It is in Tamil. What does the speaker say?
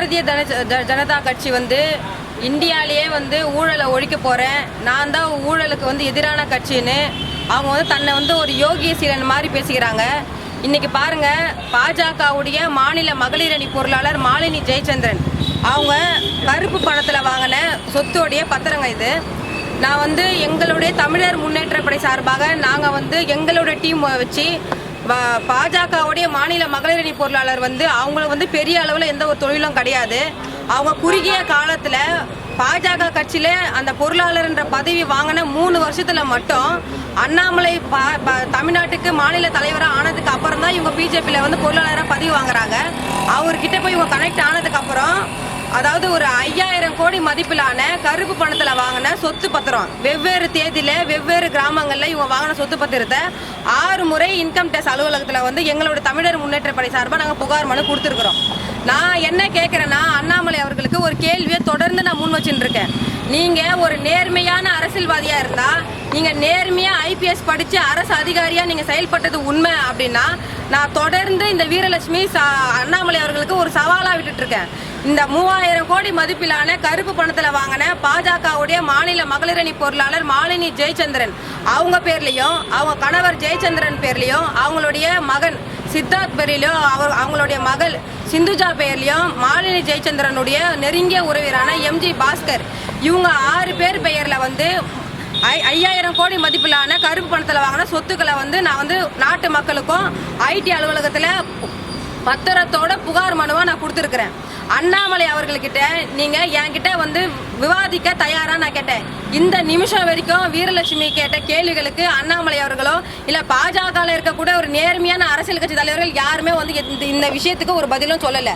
பாரதிய ஜனதா கட்சி வந்து இந்தியாவிலேயே வந்து ஊழலை ஒழிக்க போகிறேன், நான் தான் ஊழலுக்கு வந்து எதிரான கட்சின்னு அவங்க வந்து தன்னை வந்து ஒரு யோகிய சீலன் மாதிரி பேசிக்கிறாங்க. இன்னைக்கு பாருங்க, பாஜகவுடைய மாநில மகளிர் அணி பொருளாளர் மாலினி ஜெயச்சந்திரன் அவங்க கருப்பு பணத்தில் வாங்கின சொத்தோடைய பத்திரங்க இது. நான் வந்து எங்களுடைய தமிழர் முன்னேற்றப்படை சார்பாக நாங்கள் வந்து எங்களுடைய டீம் வச்சு பாஜகவுடைய மாநில மகளிர் அணி பொருளாளர் வந்து அவங்களுக்கு வந்து பெரிய அளவில் எந்த ஒரு தொழிலும் கிடையாது. அவங்க குறுகிய காலத்தில் பாஜக கட்சியில் அந்த பொருளாளர்ன்ற பதவி வாங்கின 3 வருஷத்துல மட்டும் அண்ணாமலை தமிழ்நாட்டுக்கு மாநில தலைவராக ஆனதுக்கு அப்புறம் தான் இவங்க பிஜேபியில் வந்து பொருளாளராக பதவி வாங்குறாங்க. அவர்கிட்ட போய் இவங்க கனெக்ட் ஆனதுக்கு அப்புறம் அதாவது ஒரு 5000 கோடி மதிப்பிலான கருப்பு பணத்தில் வாங்கின சொத்து பத்திரம் வெவ்வேறு தேதியில் வெவ்வேறு கிராமங்களில் இவங்க வாங்கின சொத்து பத்திரத்தை 6 முறை இன்கம் டேக்ஸ் அலுவலகத்தில் வந்து எங்களோட தமிழர் முன்னேற்றப்படை சார்பாக நாங்கள் புகார் மனு கொடுத்துருக்குறோம். நான் என்ன கேட்குறேன்னா, அண்ணாமலை அவர்களுக்கு ஒரு கேள்வியை தொடர்ந்து நான் முன் வச்சுட்டு இருக்கேன். நீங்கள் ஒரு நேர்மையான அரசியல்வாதியாக இருந்தால், நீங்கள் நேர்மையாக ஐபிஎஸ் படித்து அரசு அதிகாரியாக நீங்கள் செயல்பட்டது உண்மை அப்படின்னா, நான் தொடர்ந்து இந்த வீரலட்சுமி அண்ணாமலை அவர்களுக்கு ஒரு சவாலாக விட்டுட்ருக்கேன். இந்த 3000 கோடி மதிப்பிலான கருப்பு பணத்தில் வாங்கின பாஜகவுடைய மாநில மகளிர் அணி பொருளாளர் மாலினி ஜெயச்சந்திரன் அவங்க பேர்லையும், அவங்க கணவர் ஜெயச்சந்திரன் பேர்லையும், அவங்களுடைய மகன் சித்தார்த் பேர்லையும், அவங்களுடைய மகள் சிந்துஜா பெயர்லையும், மாலினி ஜெயச்சந்திரனுடைய நெருங்கிய உறவினரான எம்ஜி பாஸ்கர் இவங்க 6 பேர் பெயரில் வந்து 5000 கோடி மதிப்பிலான கருப்பு பணத்தில் வாங்கின சொத்துக்களை வந்து நான் வந்து நாட்டு மக்களுக்கும் ஐடி அலுவலகத்தில் பத்திரத்தோட புகார் மனுவாக நான் கொடுத்துருக்குறேன். அண்ணாமலை அவர்கள்கிட்ட நீங்கள் என்கிட்ட வந்து விவாதிக்க தயாராக நான் கேட்டேன். இந்த நிமிஷம் வரைக்கும் வீரலட்சுமி கேட்ட கேள்விகளுக்கு அண்ணாமலை அவர்களோ இல்லை பாஜகவில் இருக்கக்கூட ஒரு நேர்மையான அரசியல் கட்சி தலைவர்கள் யாருமே வந்து இந்த விஷயத்துக்கு ஒரு பதிலும் சொல்லலை.